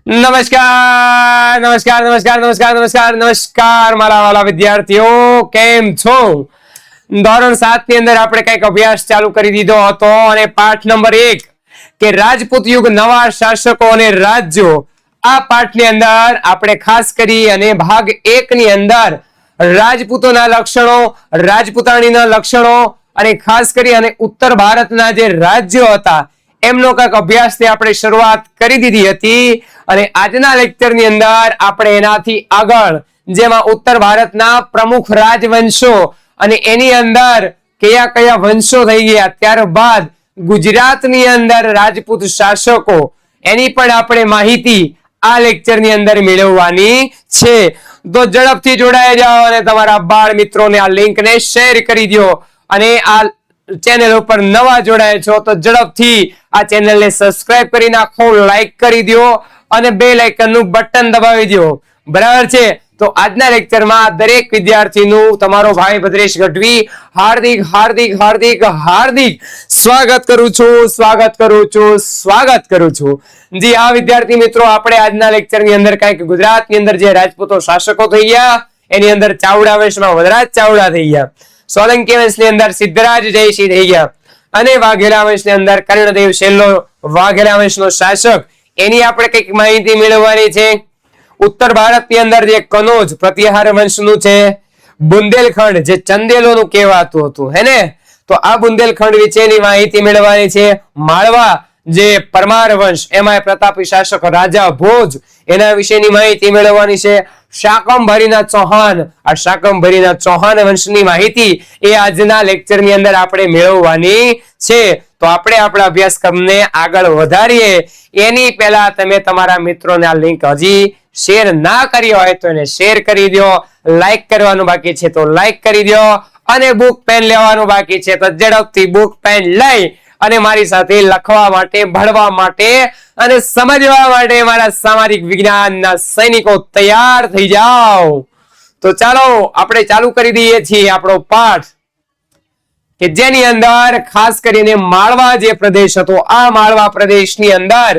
નમસ્કાર નમસ્કાર નમસ્કાર નમસ્કાર નમસ્કાર નમસ્કાર મારા વાલા વિદ્યાર્થીઓ, કેમ છો? ધોરણ 7 ની અંદર આપણે કઈક અભ્યાસ ચાલુ કરી દીધો હતો અને પાઠ નંબર 1 કે રાજપૂત યુગ, નવા શાસકો અને રાજ્યો, આ પાઠની અંદર આપણે ખાસ કરી અને ભાગ 1 ની અંદર રાજપૂતોના લક્ષણો, રાજપૂતાણીના લક્ષણો અને ખાસ કરી અને ઉત્તર ભારતના જે રાજ્યો હતા એમનો કઈક અભ્યાસથી આપણે શરૂઆત કરી દીધી હતી અને આજના લેક્ચરની અંદર આપણે એનાથી આગળ જેમાં ઉત્તર ભારતના પ્રમુખ રાજવંશો અને એની અંદર કયા કયા વંશો થઈ ગયા, ત્યારબાદ ગુજરાતની અંદર રાજપૂત શાસકો, એની પણ આપણે માહિતી આ લેક્ચરની અંદર મેળવવાની છે. તો ઝડપથી જોડાઈ જાઓ અને તમારા બાળ મિત્રોને આ લિંકને શેર કરી દો અને આ ચેનલ ઉપર નવા જોડાય છો તો ઝડપથી આ ચેનલને સબસ્ક્રાઇબ કરી નાખો, લાઈક કરી દો અને બેલ આઇકનનું બટન દબાવી દો. બરાબર છે? તો આજના લેક્ચરમાં દરેક વિદ્યાર્થીનું તમારો ભાઈ ભદ્રેશ ગઢવી હાર્દિક હાર્દિક હાર્દિક હાર્દિક સ્વાગત કરું છું. જી હા વિદ્યાર્થી મિત્રો, આપણે આજના લેક્ચરની અંદર કંઈક ગુજરાતની અંદર જે રાજપૂતો શાસકો થઈ ગયા એની અંદર ચાવડા વંશમાં વનરાજ ચાવડા થઈ ગયા, સોલંકી વંશની અંદર સિદ્ધરાજ જયસિંહ થઈ ગયા અને વાઘેલા વંશની અંદર કર્ણદેવ છેલ્લો વાઘેલા વંશનો શાસક, એની આપણે કઈક માહિતી મેળવવાની છે. ઉત્તર ભારતની અંદર જે કનોજ પ્રતિહાર વંશનું છે, બુંદેલખંડ જે ચંદેલોનું કહેવાતું હતું હે ને, તો આ બુંદેલખંડ વિશેની માહિતી મેળવવાની છે. માળવા જે પરમાર વંશ, એમાં પ્રતાપી શાસક રાજા ભોજ, એના વિશેની માહિતી મેળવવાની છે. શાકંભરીના ચૌહાણ, આ શાકંભરીના ચૌહાણ વંશની માહિતી એ આજના લેક્ચરની અંદર આપણે મેળવવાની છે. તો આપણે આપણા અભ્યાસક્રમને આગળ વધારીએ એની પહેલા તમે તમારા મિત્રોને આ લિંક હજી શેર ના કરી હોય તો એને શેર કરી દો, લાઈક કરવાનું બાકી છે તો લાઈક કરી દો અને બુક પેન લેવાનું બાકી છે તો ઝડપથી બુક પેન લઈ અને મારી સાથે લખવા માટે, ભણવા માટે અને સમજવા માટે મારા સામાજિક વિજ્ઞાનના સૈનિકો તૈયાર થઈ જાઓ. તો ચાલો આપણે ચાલુ કરી દઈએ છીએ આપણો પાઠ કે જેની અંદર ખાસ કરીને માળવા જે પ્રદેશ હતો, આ માળવા પ્રદેશની અંદર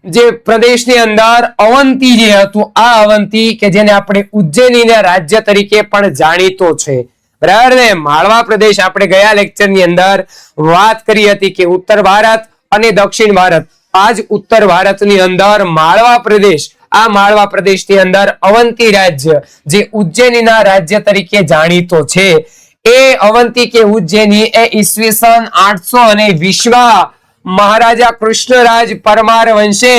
જે પ્રદેશની અંદર અવંતી જે હતું, આ અવંતી કે જેને આપણે ઉજ્જૈનીના રાજ્ય તરીકે પણ જાણીતો છે. બરાબર ને? માળવા પ્રદેશ આપણે ગયા લેક્ચરની અંદર વાત કરી હતી કે ઉત્તર ભારત અને દક્ષિણ ભારત, આજ ઉત્તર ભારતની અંદર માળવા પ્રદેશ, આ માળવા પ્રદેશની અંદર અવંતી રાજ્ય જે ઉજ્જૈનીના રાજ્ય તરીકે જાણીતો છે, એ અવંતી કે ઉજ્જૈની એ ઈસવીસન 820 મહારાજા કૃષ્ણરાજ પરમાર વંશે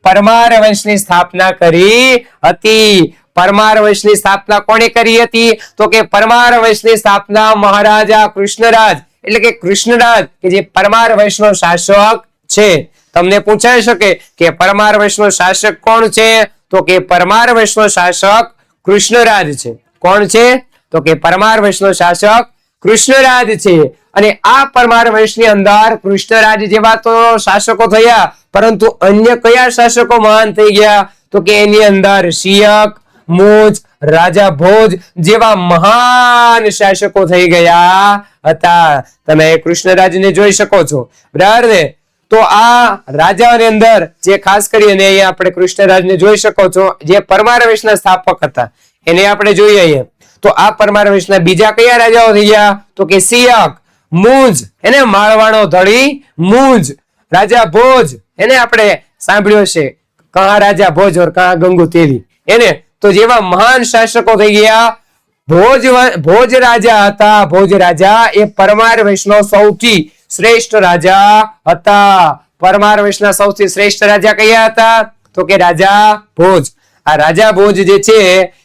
પરમાર વંશની સ્થાપના કરી હતી. પરમાર વંશની સ્થાપના કોણે કરી હતી? તો કે પરમાર વંશની સ્થાપના મહારાજા કૃષ્ણરાજ, એટલે કે કૃષ્ણરાજ કે જે પરમાર વંશનો શાસક છે. તમને પૂછાઈ શકે કે પરમાર વંશનો શાસક કોણ છે? તો કે પરમાર વંશનો શાસક કૃષ્ણરાજ છે. કોણ છે? તો કે પરમાર વંશનો શાસક કૃષ્ણરાજ છે. અને આ પરમાર વંશની અંદર કૃષ્ણરાજ જેવા તો શાસકો થયા, પરંતુ અન્ય કયા શાસકો મહાન થઈ ગયા? તો કે એની અંદર શિયક, મુજ, રાજા ભોજ જેવા મહાન શાસકો થઈ ગયા હતા. તમે કૃષ્ણરાજને જોઈ શકો છો. બરાબર ને? તો આ રાજાની અંદર જે ખાસ કરીને અહીંયા આપણે કૃષ્ણરાજને જોઈ શકો છો, જે પરમાર વંશના સ્થાપક હતા એને આપણે જોઈએ અહીંયા. તો આ પરમાર વંશના બીજા કયા રાજાઓ થઈ ગયા? તો કે શિયક, મુંજ, એને માળવાનો ધડી મુંજ, રાજા ભોજ, એને આપણે સાંભળ્યો છે કહા રાજા ભોજ ઓર કહા ગંગુ તેલી, એને તો જેવા મહાન શાસકો થઈ ગયા. ભોજ રાજા હતા. ભોજ રાજા એ પરમાર વંશનો સૌથી શ્રેષ્ઠ રાજા હતા. પરમાર વંશના સૌથી શ્રેષ્ઠ રાજા કયા હતા? તો કે રાજા ભોજ. આ રાજા ભોજ જે છે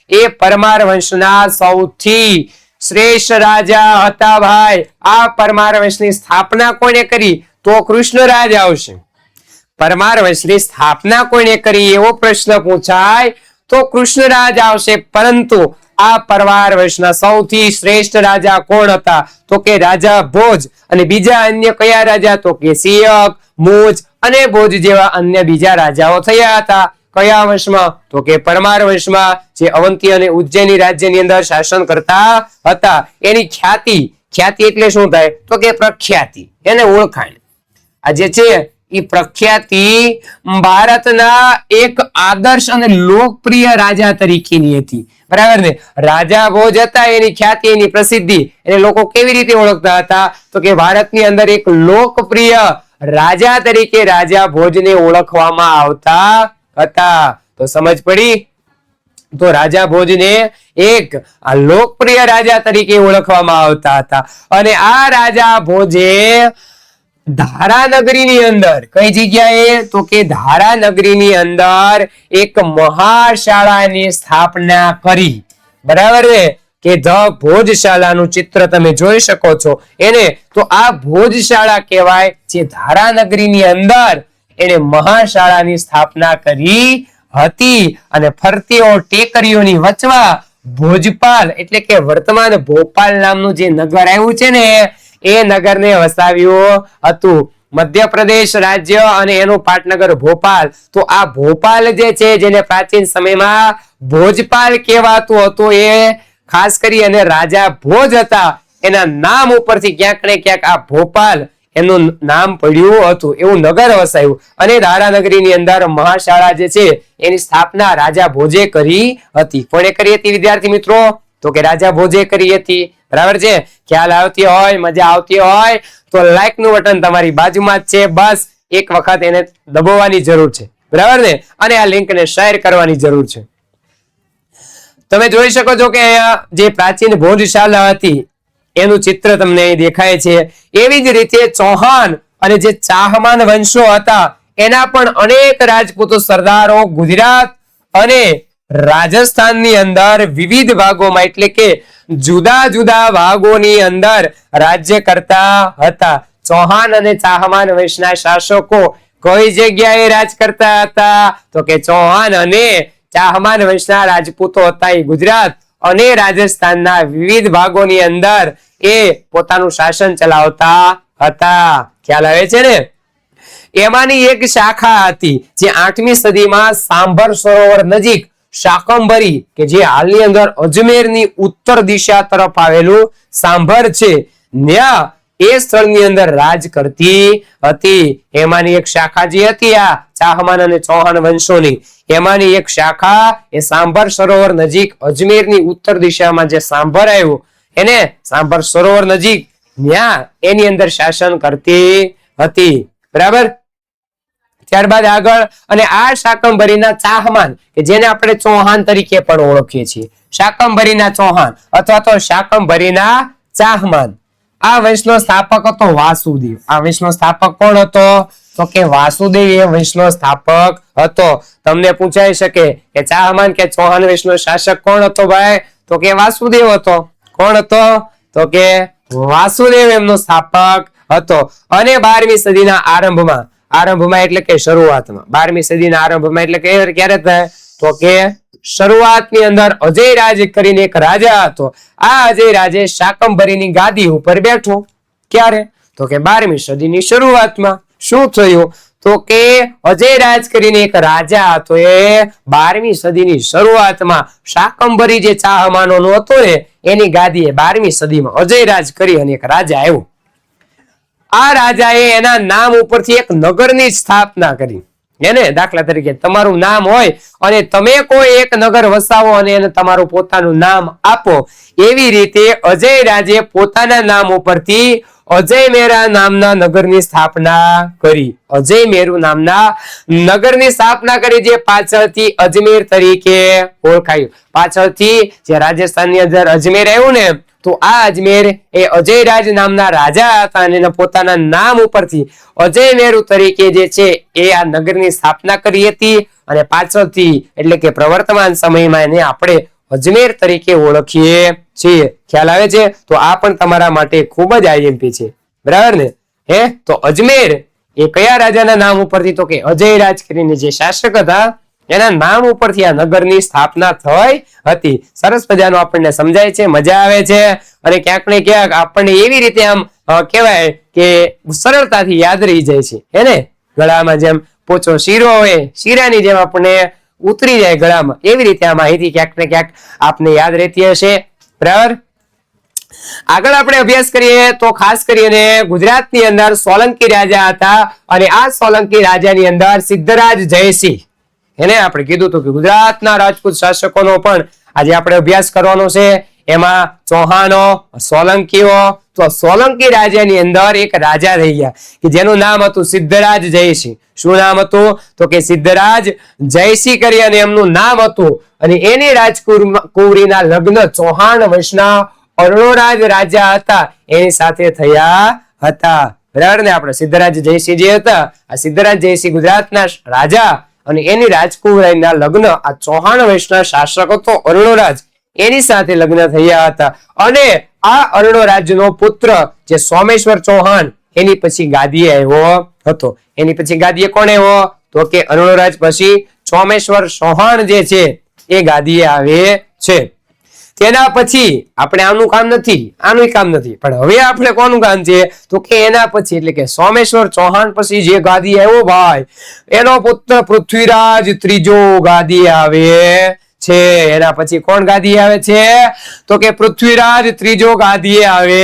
એ પરમાર વંશના સૌથી શ્રેષ્ઠ રાજા હતા. ભાઈ, આ પરમાર વંશની સ્થાપના કોણે કરી? તો કૃષ્ણરાજ આવશે. પરમાર વંશની સ્થાપના કોણે કરી એવો પ્રશ્ન પૂછાય તો કૃષ્ણરાજ આવશે. પરંતુ આ પરમાર વંશના સૌથી શ્રેષ્ઠ રાજા કોણ હતા? તો કે રાજા ભોજ. અને બીજા અન્ય કયા રાજા? તો કે શિયક, મુજ અને ભોજ જેવા અન્ય બીજા રાજાઓ થયા હતા. કયા વંશમાં? તો કે પરમાર વંશમાં, જે અવંતી અને ઉજ્જૈની રાજ્યની અંદર શાસન કરતા હતા. એની ખ્યાતિ એટલે શું થાય? તો કે પ્રખ્યાતિ, એને ઓળખાણ. આ જે છે એ પ્રખ્યાતિ ભારતના એક આદર્શ અને લોકપ્રિય રાજા તરીકેની હતી, બરાબર ને? રાજા ભોજ હતા, એની ખ્યાતિ, એની પ્રસિદ્ધિ, એને લોકો કેવી રીતે ઓળખતા હતા? તો કે ભારતની અંદર એક લોકપ્રિય રાજા તરીકે રાજા ભોજને ઓળખવામાં આવતા હતા. તો સમજ પડી? તો રાજા ભોજને એક લોકપ્રિય રાજા તરીકે ઓળખવામાં આવતા હતા. અને આ રાજા ભોજે ધારાનગરીની અંદર, કઈ જગ્યાએ? તો કે ધારાનગરીની અંદર એક મહાશાળાની સ્થાપના કરી, બરાબર છે? કે ધ ભોજશાળાનું ચિત્ર તમે જોઈ શકો છો એને. તો આ ભોજશાળા કહેવાય, જે ધારાનગરીની અંદર એને મહાશાળાની સ્થાપના કરી હતી. અને ફરતીઓ ટેકરીઓની વચમાં ભોજપાલ એટલે કે વર્તમાન ભોપાલ નામનું જે નગર આવ્યું છે ને, એ નગરને વસાવ્યું હતું. મધ્યપ્રદેશ રાજ્ય અને એનું પાટનગર ભોપાલ. તો આ ભોપાલ જે છે, જેને પ્રાચીન સમયમાં ભોજપાલ કહેવાતું હતું, એ ખાસ કરી અને રાજા ભોજ હતા એના નામ ઉપરથી ક્યાંક ને ક્યાંક આ ભોપાલ એનું નામ પડ્યું હતું, એવું નગર વસાયું. અને ધારાનગરીની અંદર મહાશાળા જે છે એની સ્થાપના રાજા ભોજે કરી હતી. કોણે કરી હતી વિદ્યાર્થી મિત્રો? તો કે રાજા ભોજે કરી હતી, બરાબર છે? ખ્યાલ આવતી હોય, મજા આવતી હોય તો લાઈક નું બટન તમારી બાજુમાં જ છે, બસ એક વખત એને દબાવવાની જરૂર છે, બરાબર ને? અને આ લિંકને શેર કરવાની જરૂર છે. તમે જોઈ શકો છો કે અહીંયા જે પ્રાચીન ભોજશાળા હતી એનું ચિત્ર તમને અહીં દેખાય છે. એવી જ રીતે ચૌહાણ અને જે ચાહમાન વંશો હતા એના પણ અનેક રાજપૂતો સરદારો ગુજરાત અને રાજસ્થાનની અંદર વિવિધ ભાગોમાં એટલે કે જુદા જુદા ભાગોની અંદર રાજ્ય કરતા હતા. ચૌહાણ અને ચાહમાન વંશના શાસકો કઈ જગ્યાએ રાજ કરતા હતા? તો કે ચૌહાણ અને ચાહમાન વંશના રાજપૂતો હતા એ ગુજરાત અને રાજસ્થાનના વિવિધ ભાગોની અંદર એ પોતાનું શાસન ચલાવતા હતા. ખ્યાલ આવે છે ને? એમાંની એક શાખા હતી જે 8મી સદીમાં સાંભર સરોવર નજીક શાકંભરી, કે જે હાલની અંદર અજમેરની ઉત્તર દિશા તરફ આવેલું સાંભર છે, ત્યાં એ સ્થળની અંદર રાજ કરતી હતી. એમાંની એક શાખા જે હતી આ ચાહમાન અને ચૌહાણ વંશોની, એમાંની એક શાખા એ સાંભર સરોવર નજીક અજમેરની ઉત્તર દિશામાં જે સાંભર આવ્યું એને સાંભર સરોવર નજીક ત્યાં એની અંદર શાસન કરતી હતી, બરાબર? ત્યારબાદ આગળ, અને આ શાકંભરીના ચાહમાન, કે જેને આપણે ચૌહાણ તરીકે પણ ઓળખીએ છીએ, શાકંભરીના ચૌહાણ અથવા તો શાકંભરીના ચાહમાન, આ વંશનો સ્થાપક હતો વાસુદેવ. આ વંશનો સ્થાપક કોણ હતો? તો કે વાસુદેવ એ વંશનો સ્થાપક હતો. તમને પૂછાઈ શકે કે ચાહમાન કે ચૌહાણ વંશનો શાસક કોણ હતો ભાઈ? તો કે વાસુદેવ હતો. કોણ હતો? તો કે વાસુદેવ એમનો સ્થાપક હતો. અને 12મી સદીના આરંભમાં એટલે કે શરૂઆતમાં, 12મી સદીના આરંભમાં એટલે કે ક્યારે થાય? તો કે શરૂઆતની અંદર અજય રાજ કરીને એક રાજા હતો. આ અજય રાજે શાકંભરીની ગાદી ઉપર બેઠો. ક્યારે? તો કે 12મી સદીની શરૂઆતમાં. શું થયું? તો કે અજય રાજ કરીને એક રાજા હતો, એ 12મી સદીની શરૂઆતમાં શાકંભરી જે ચાહમાનોનો હતો ને એની ગાદીએ 12મી સદીમાં અજય રાજ કરી અને એક રાજા આવ્યો. આ રાજાએ એના નામ ઉપરથી એક નગરની સ્થાપના કરી. એને દાખલા તરીકે તમારું નામ હોય અને તમે કોઈ એક નગર વસાવો અને એને તમારું પોતાનું નામ આપો, એવી રીતે અજય રાજે પોતાના નામ ઉપરથી અજયમેરા નામના નગરની સ્થાપના કરી. અજયમેરુ નામના નગરની સ્થાપના કરી, જે પાછળથી અજમેર તરીકે ઓળખાયું. પાછળથી જે રાજસ્થાનની અંદર અજમેર આવ્યું ને, તો આ અજમેર એ અજયરાજ નામના રાજા હતા અને એના પોતાના નામ ઉપરથી અજયમેરુ તરીકે જે છે એ આ નગરની સ્થાપના કરી હતી. અને પાછળથી એટલે કે પ્રવર્તમાન સમયમાં એને આપણે અજમેર તરીકે ઓળખીએ છીએ. ખ્યાલ આવે છે? તો આ પણ તમારા માટે ખૂબ જ આઈએમપી છે, બરાબર ને? તો અજમેર એ કયા રાજાના નામ ઉપરથી? તો કે અજયરાજ કરીને જે શાસક હતા એના નામ ઉપરથી આ નગરની સ્થાપના થઈ હતી. સરસ મજાનું આપણને સમજાય છે, મજા આવે છે, અને ક્યાંક ને ક્યાંક આપણને એવી રીતે આમ કહેવાય કે સરળતાથી યાદ રહી જાય છે. એને ગળામાં જેમ પોચો શીરો હોય, શીરાની જેમ આપણને ઉતરી જાય ગળામાં, એવી રીતે આ માહિતી ક્યાંક ને ક્યાંક આપને યાદ રહેતી હશે, બરાબર? આગળ આપણે અભ્યાસ કરીએ તો ખાસ કરીને ગુજરાતની અંદર સોલંકી રાજા હતા અને આ સોલંકી રાજાની અંદર સિદ્ધરાજ જયસિંહ, એને આપણે કીધું હતું કે ગુજરાતના રાજપૂત શાસકોનો પણ આજે આપણે અભ્યાસ કરવાનો છે. એમાં ચૌહાણો, સોલંકીઓ, તો સોલંકી રાજાની અંદર એક રાજા થઈ ગયા કે જેનું નામ હતું સિદ્ધરાજ જયસિંહ. શું નામ હતું? તો કે સિદ્ધરાજ જયસિંહ કરી અને એમનું નામ હતું. અને એની રાજકુંવરીના લગ્ન ચૌહાણ વંશના અરુણરાજ રાજા હતા એની સાથે થયા હતા. બરાબર ને? આપણે સિદ્ધરાજ જયસિંહ જે હતા, આ સિદ્ધરાજ જયસિંહ ગુજરાતના રાજા અને એની રાજકુંવરીના લગ્ન આ ચૌહાણ વંશના શાસક હતો અરુણરાજ, એની સાથે લગ્ન થયા હતા. અને આ અરુણરાજનો પુત્ર જે સોમેશ્વર ચૌહાણ એની પછી ગાદીએ આવ્યો હતો. એની પછી ગાદીએ કોણ આવ્યો? તો કે અરુણરાજ પછી સોમેશ્વર ચૌહાણ જે છે એ ગાદીએ આવે છે. તેના પછી આપણે આનું કામ નથી, આનું કામ નથી, પણ હવે આપણે કોનું કામ છે? તો કે એના પછી એટલે કે સોમેશ્વર ચૌહાણ પછી જે ગાદી આવ્યો ભાઈ, એનો પુત્ર પૃથ્વીરાજ ત્રીજો ગાદી આવે છે. એના પછી કોણ ગાદી આવે છે? તો કે પૃથ્વીરાજ ત્રીજો ગાદીએ આવે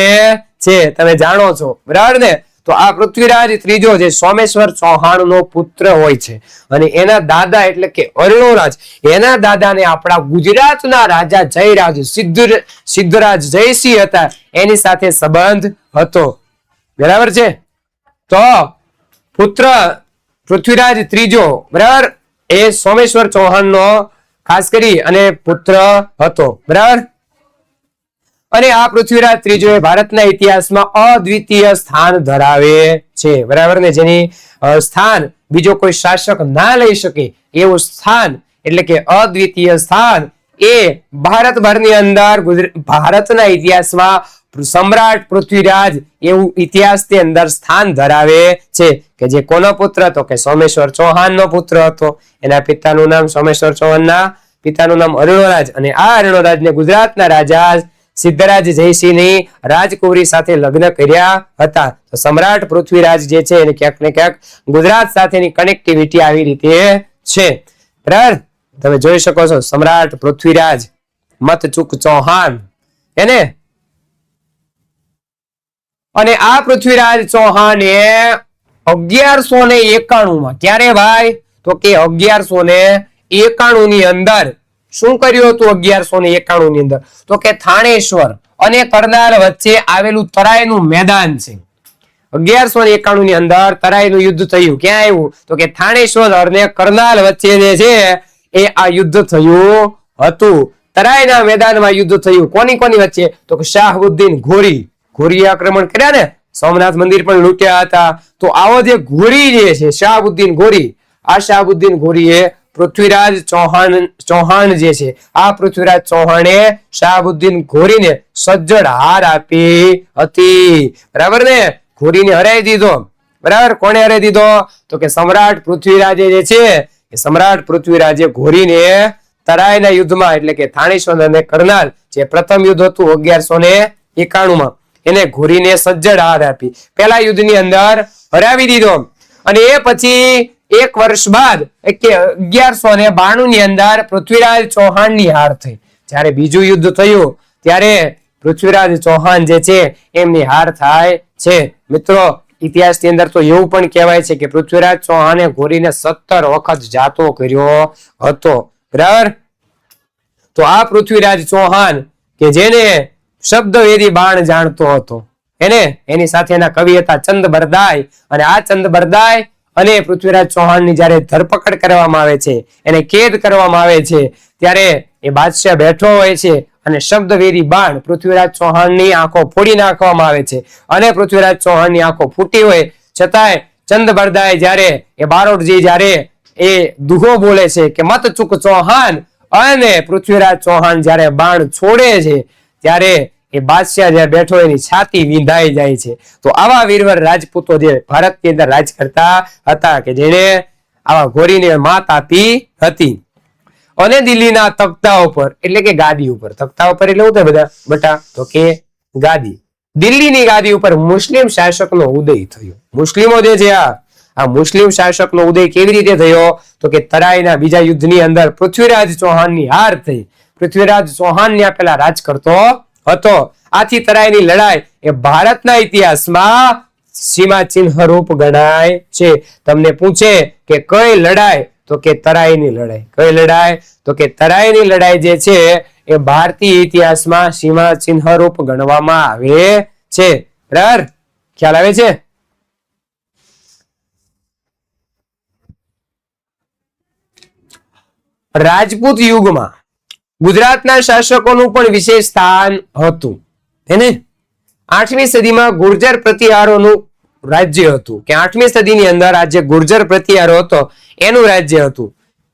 છે. તમે જાણો છો, બરાબર ને? તો આ પૃથ્વીરાજ ત્રીજો જે સોમેશ્વર ચૌહાણનો પુત્ર હોય છે અને એના દાદા એટલે કે અરુણરાજ, એના દાદાને આપણા ગુજરાતના રાજા જયરાજ સિદ્ધરાજ જયસિંહ હતા એની સાથે સંબંધ હતો. બરાબર છે? તો પુત્ર પૃથ્વીરાજ ત્રીજો, બરાબર, એ સોમેશ્વર ચૌહાણનો ખાસ કરી અને પુત્ર હતો. બરાબર? અને આ પૃથ્વીરાજ ત્રીજો એ ભારતના ઇતિહાસમાં અદ્વિતીય સ્થાન ધરાવે છે. બરાબર ને? જેની સ્થાન બીજો કોઈ શાસક ના લઈ શકે એવું સ્થાન એટલે કે અદ્વિતીય સ્થાન એ ભારતભરની અંદર ભારતના ઇતિહાસમાં સમ્રાટ પૃથ્વીરાજ એવું ઇતિહાસની અંદર સ્થાન ધરાવે છે. કે જે કોનો પુત્ર? તો કે સોમેશ્વર ચૌહાણનો પુત્ર હતો. એના પિતાનું નામ સોમેશ્વર ચૌહાણના પિતાનું નામ અરુણરાજ, અને આ અરુણરાજને ગુજરાતના રાજા સિદ્ધરાજ જયસિંહની રાજકુંવરી સાથે લગ્ન કર્યા હતા. તો સમ્રાટ પૃથ્વીરાજ જે છે એને ક્યાંક ને ક્યાંક ગુજરાત સાથેની કનેક્ટિવિટી આવી રીતે છે. બરાબર? તમે જોઈ શકો છો સમ્રાટ પૃથ્વીરાજ મતચુક ચૌહાણ એને. અને આ પૃથ્વીરાજ ચૌહાણ એ 1191 ક્યારે ભાઈ? તો કે 1191 ની અંદર શું કર્યું હતું? 1191 ની અંદર તો કે થાણેશ્વર અને કરનાલ વચ્ચે આવેલું તરાઈનું મેદાન છે. 1191 ની અંદર તરાઈનું યુદ્ધ થયું. ક્યાં આવ્યું? તો કે થાણેશ્વર અને કરનાલ વચ્ચે જે છે એ આ યુદ્ધ થયું હતું. તરાઈના મેદાનમાં યુદ્ધ થયું. કોની કોની વચ્ચે? તો કે શાહબુદ્દીન ઘોરીએ આક્રમણ કર્યા ને, સોમનાથ મંદિર પણ લૂંટ્યા હતા. તો આવો જે ઘોરી જે છે શાહબુદ્દીન ઘોરી, આ શાહબુદ્દીન ઘોરીએ પૃથ્વીરાજ ચૌહાણ જે છે આ પૃથ્વીરાજ ચૌહાણે શાહબુદ્દીન ઘોરીને સજ્જડ હાર આપી હતી. બરાબર ને? ઘોરીને હરાવી દીધો. બરાબર? કોણે હરાવી દીધો? તો કે સમ્રાટ પૃથ્વીરાજે જે છે એ સમ્રાટ પૃથ્વીરાજે ઘોરીને તરાઈના યુદ્ધમાં એટલે કે થાણેશ્વર અને કરનાલ જે પ્રથમ યુદ્ધ હતું 1191 એને ઘોરીને સજ્જડ હાર આપી. પહેલા યુદ્ધની અંદર હરાવી દીધો. અને એ પછી એક વર્ષ બાદ કે 1192 ની અંદર પૃથ્વીરાજ ચૌહાણની હાર થઈ. જ્યારે બીજું યુદ્ધ થયું ત્યારે પૃથ્વીરાજ ચૌહાણ જે છે એમની હાર થાય છે. મિત્રો, ઇતિહાસની અંદર તો એવું પણ કહેવાય છે કે પૃથ્વીરાજ ચૌહાણે ઘોરીને 17 વખત જાતો કર્યો હતો. બરાબર? તો આ પૃથ્વીરાજ ચૌહાણ કે જેને શબ્દવેદી બાણ જાણતો હતો, એની સાથે એના કવિ હતા ચંદ બરદાઈ. અને આ ચંદ બરદાઈ અને પૃથ્વીરાજ ચૌહાણની જ્યારે ધરપકડ કરવામાં આવે છે, એને કેદ કરવામાં આવે છે, ત્યારે એ બાદશાહ બેઠો હોય છે અને શબ્દવેદી બાણ પૃથ્વીરાજ ચૌહાણની આંખો ફોડી નાખવામાં આવે છે. અને પૃથ્વીરાજ ચૌહાણની આંખો ફૂટી હોય છતાંય ચંદ બરદાઈ જ્યારે એ બારોટજી જ્યારે એ દુહો બોલે છે કે મત ચૂક ચૌહાણ, અને પૃથ્વીરાજ ચૌહાણ જ્યારે બાણ છોડે છે ત્યારે એ બાદશાહ જે બેઠો એની છાતી વિંધાઈ જાય છે. તો આવા વીરવર રાજપૂતો જે ભારતની અંદર રાજ કરતા હતા કે જેને આવા ઘોરીને માત આપી હતી. અને દિલ્હીના તખ્તા ઉપર એટલે કે ગાદી ઉપર, તખ્તા ઉપર એટલે શું થાય બધા બટા? તો કે ગાદી. દિલ્હીની ગાદી ઉપર મુસ્લિમ શાસકનો ઉદય થયો. મુસ્લિમો જે છે આ મુસ્લિમ શાસકનો ઉદય કેવી રીતે થયો? તો કે તરાઈના બીજા યુદ્ધની અંદર પૃથ્વીરાજ ચૌહાણની હાર થઈ. પૃથ્વીરાજ ચૌહાણ ત્યાં પેલા રાજ કરતો હતો. આથી તરાઈની લડાઈ એ ભારતના ઇતિહાસમાં સીમા ચિહ્ન રૂપ ગણાય છે. તમને પૂછે કે કઈ લડાઈ, તો કે તરાઈની લડાઈ. કઈ લડાઈ? તો કે તરાઈની લડાઈ જે છે એ ભારતીય ઇતિહાસમાં સીમા ચિહ્ન રૂપ ગણવામાં આવે છે. બરાબર, ખ્યાલ આવે છે? રાજપૂત યુગમાં ગુજરાતના શાસકોનું પણ વિશેષ સ્થાન હતું. એને 8મી સદીમાં ગુર્જર પ્રતિહારોનું રાજ્ય હતું, કે 8મી સદીની અંદર આ જે ગુર્જર પ્રતિહારો હતો એનું રાજ્ય હતું.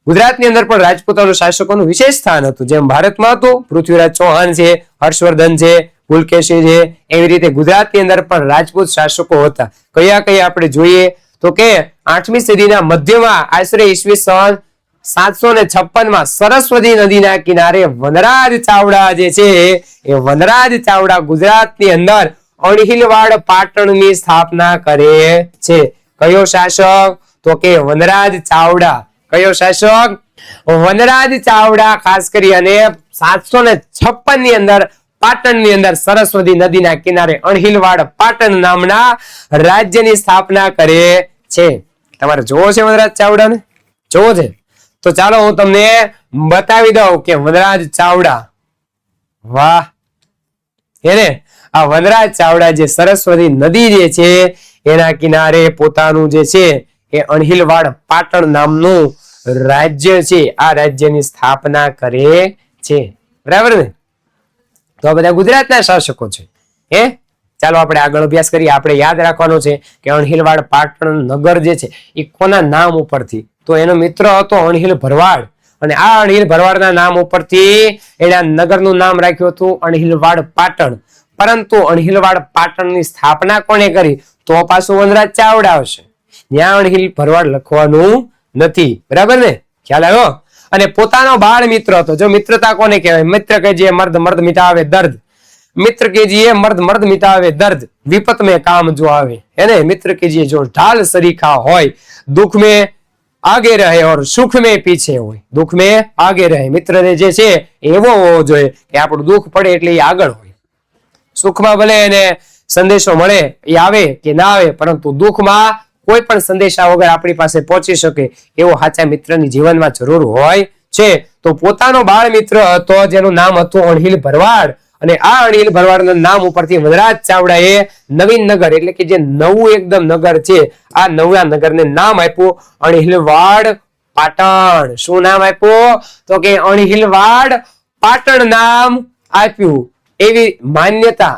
ગુજરાતની અંદર પણ રાજપૂતોના શાસકોનું વિશેષ સ્થાન હતું. જેમ ભારતમાં હતું પૃથ્વીરાજ ચૌહાણ છે, હર્ષવર્ધન છે, પુલકેશી છે, એવી રીતે ગુજરાતની અંદર પણ રાજપૂત શાસકો હતા. કયા કયા આપણે જોઈએ તો કે 8મી સદીના મધ્યમાં આશરે ઈસવીસન 756 માં સરસ્વતી નદીના કિનારે વનરાજ ચાવડા જે છે એ વનરાજ ચાવડા ગુજરાતની અંદર અણહિલવાડ પાટણની સ્થાપના કરે છે. કયો શાસક? તો કે વનરાજ ચાવડા. કયો શાસક? વનરાજ ચાવડા. ખાસ કરી અને 756 ની અંદર પાટણની અંદર સરસ્વતી નદીના કિનારે અણહિલવાડ પાટણ નામના રાજ્યની સ્થાપના કરે છે. તમારે જોવો છે વનરાજ ચાવડાને? જોવો છે? તો ચાલો હું તમને બતાવી દઉં કે વનરાજ ચાવડા. વાહ, એને આ વનરાજ ચાવડા જે સરસ્વતી નદી જે છે એના કિનારે પોતાનું જે છે એ અણહિલવાડ પાટણ નામનું રાજ્ય છે, આ રાજ્યની સ્થાપના કરે છે. બરાબર ને? તો આ બધા ગુજરાતના શાસકો છે. ચાલો આપણે આગળ અભ્યાસ કરીએ. આપણે યાદ રાખવાનું છે કે અણહિલવાડ પાટણ નગર જે છે એ કોના નામ ઉપરથી? તો એનો મિત્ર હતો અણહિલ ભરવાડ, અને આ અણહિલ ભરવાડના નામ ઉપરથી એના નગરનું નામ રાખ્યું હતું અણહિલવાડ પાટણ. પરંતુ અણહિલવાડ પાટણની સ્થાપના કોણે કરી? તો પાછું વનરાજ ચાવડા આવશે. ત્યાં અણહિલ ભરવાડ લખવાનું નથી. બરાબર ને? ખ્યાલ આવ્યો? અને પોતાનો બાળ મિત્ર હતો. જો મિત્રતા કોને કહેવાય? મિત્ર કે જે મર્દ મર્દ મિટાવે દર્દ. મિત્ર કે જે મર્દ મર્દ મિટાવે દર્દ, વિપત में काम जो આવે. એને મિત્ર કે જે જો ઢાલ સરીખા હોય, દુઃખ में आगे रहे और सुख में पीछे હોય. દુઃખ में आगे रहे. મિત્ર જે છે એવો હોવો જોઈએ કે આપણું દુઃખ પડે એટલે એ આગળ હોય. સુખમાં ભલે એને સંદેશો મળે એ આવે કે ના આવે, પરંતુ દુઃખમાં કોઈ પણ સંદેશા વગર આપણી પાસે પહોંચી શકે એવો સાચા મિત્રની જીવનમાં જરૂર હોય છે. તો પોતાનો બાળ મિત્ર હતો જેનું નામ હતું અણહિલ ભરવાડ, અને આ અણહિલ ભરવાડના નામ ઉપરથી વનરાજ ચાવડાએ નવીન નગર એટલે કે જે નવું એકદમ નગર છે આ નવા નગરને નામ આપ્યું અણહિલવાડ પાટણ. શું નામ આપ્યું? તો કે અણહિલવાડ પાટણ નામ આપ્યું. એવી માન્યતા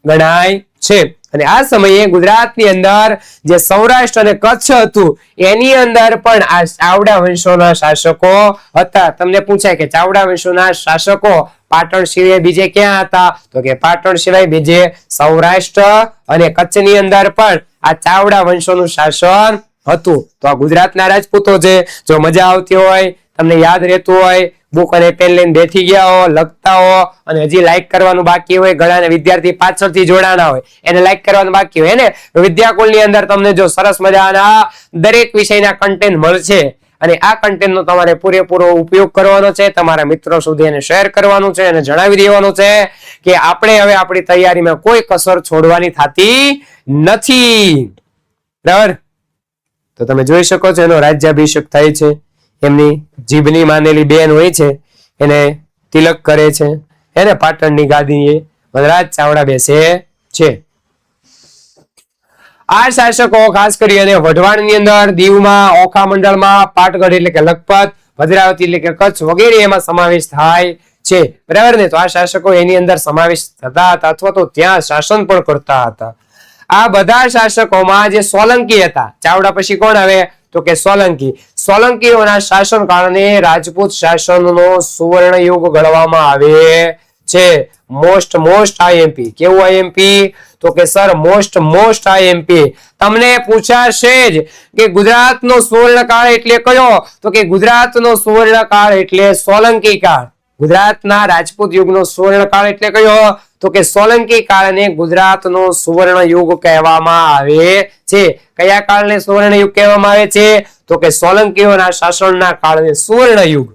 ગણાય છે. અને આ સમયે ગુજરાતની અંદર જે સૌરાષ્ટ્ર અને કચ્છ હતું એની અંદર પણ આ ચાવડા વંશોના શાસકો હતા. તમને પૂછાય કે ચાવડા વંશોના શાસકો પાટણ સિવાય બીજે ક્યાં હતા? તો કે પાટણ સિવાય બીજે સૌરાષ્ટ્ર અને કચ્છની અંદર પણ આ ચાવડા વંશોનું શાસન હતું. તો આ ગુજરાતના રાજપૂતો છે. જો મજા આવતી હોય, તમને યાદ રહેતું હોય, બુક અને પેન લઈને બેઠી ગયા હો, લખતા હો, અને હજી લાઈક કરવાનું બાકી હોય, ઘણા વિદ્યાર્થી પાછળથી જોડાણા હોય એને લાઈક કરવાનું બાકી હોય ને, વિદ્યાકુલની અંદર તમને જો સરસ મજાના દરેક વિષયના કન્ટેન્ટ મળશે, અને આ કન્ટેન્ટનો તમારે પૂરેપૂરો ઉપયોગ કરવાનો છે. તમારા મિત્રો સુધી એને શેર કરવાનું છે અને જણાવી દેવાનું છે કે આપણે હવે આપણી તૈયારીમાં કોઈ કસર છોડવાની થતી નથી. બરાબર? તો તમે જોઈ શકો છો એનો રાજ્યાભિષેક થાય છે. એમની જીભની માનેલી બેન હોય છે એને તિલક કરે છે. એને પાટણની ગાદીએ વનરાજ ચાવડા બેસે છે. આ શાસકો ખાસ કરી અને વઢવાણની અંદર, દીવમાં, ઓખા મંડળમાં, પાટગઢ એટલે કે લખપત, ભદ્રાવતી એટલે કે કચ્છ વગેરે એમાં સમાવેશ થાય છે. બરાબર ને? તો આ શાસકો એની અંદર સમાવેશ થતા હતા અથવા તો ત્યાં શાસન પણ કરતા હતા. આ બધા શાસકોમાં જે સોલંકી હતા, ચાવડા પછી કોણ આવે? તો કે સોલંકી. સોલંકીઓના શાસન કાળને રાજપૂત શાસનનો સુવર્ણ યુગ ગણવામાં આવે છે. Most IMP. કેવું આઈએમપી? તો કે સર મોસ્ટ આઈએમપી. તમને પૂછાશે જ કે ગુજરાતનો સુવર્ણકાળ એટલે કયો? તો કે ગુજરાતનો સુવર્ણકાળ એટલે સોલંકી કાળ. ગુજરાતના રાજપૂત યુગનો સુવર્ણકાળ એટલે કયો? તો કે સોલંકી કાળને ગુજરાતનો સુવર્ણ યુગ કહેવામાં આવે છે. કયા કાળને સુવર્ણ યુગ કહેવામાં આવે છે? તો કે સોલંકીઓના શાસનના કાળને સુવર્ણ યુગ.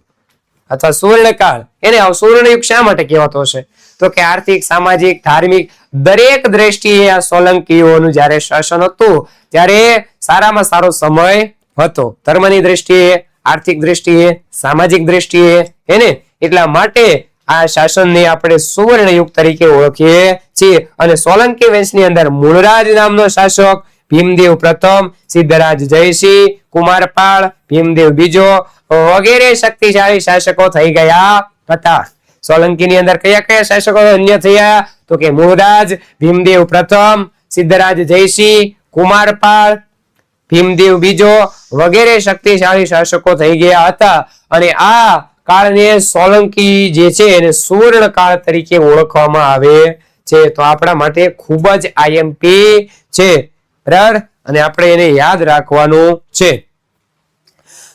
અથવા સુવર્ણકાળ, એને સુવર્ણયુગ શા માટે કહેવાતો હશે? તો કે આર્થિક, સામાજિક, ધાર્મિક દરેક દ્રષ્ટિએ આ સોલંકીઓનું જ્યારે શાસન હતું ત્યારે સારામાં સારો સમય હતો. ધર્મની દ્રષ્ટિએ, આર્થિક દ્રષ્ટિએ, સામાજિક દ્રષ્ટિએ, એને એટલા માટે આ શાસનને આપણે સુવર્ણયુગ તરીકે ઓળખીએ છીએ. અને સોલંકી વંશની અંદર મૂળરાજ નામનો શાસક, ભીમદેવ પ્રથમ, સિદ્ધરાજ જયસિંહ, કુમારપાળ, ભીમદેવ બીજો વગેરે શક્તિશાળી શાસકો થઈ ગયા હતા. સોલંકીની અંદર કયા કયા શાસકો અન્ય થયા? તો કે મૂળરાજ ભીમદેવ પ્રથમ, સિદ્ધરાજ જયસિંહ, કુમારપાળ, ભીમદેવ બીજો વગેરે શક્તિશાળી શાસકો થઈ ગયા હતા. અને આ કાળને સોલંકી જે છે એને સુવર્ણ કાળ તરીકે ઓળખવામાં આવે છે. તો આપણા માટે ખૂબ જ આઈએમપી છે, બરાબર, અને આપણે એને યાદ રાખવાનું છે.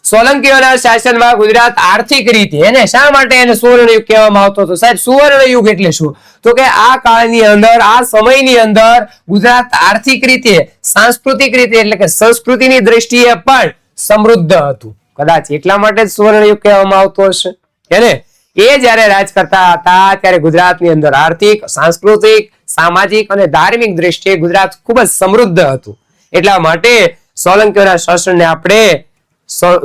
સોલંકીઓના શાસનમાં ગુજરાત આર્થિક રીતે એને શા માટે એને સુવર્ણયુગ કહેવામાં આવતો હતો? સાહેબ, સુવર્ણયુગ એટલે શું? તો કે આ કાળની અંદર, આ સમયની અંદર ગુજરાત આર્થિક રીતે, સાંસ્કૃતિક રીતે એટલે કે સંસ્કૃતિની દ્રષ્ટિએ પણ સમૃદ્ધ હતું. કદાચ એટલા માટે જ સુવર્ણયુગ કહેવામાં આવતો હશે. એને એ જ્યારે રાજ કરતા હતા ત્યારે ગુજરાતની અંદર આર્થિક, સાંસ્કૃતિક, સામાજિક અને ધાર્મિક દ્રષ્ટિએ ગુજરાત ખૂબ જ સમૃદ્ધ હતું. એટલા માટે સોલંકીઓના શાસનને આપણે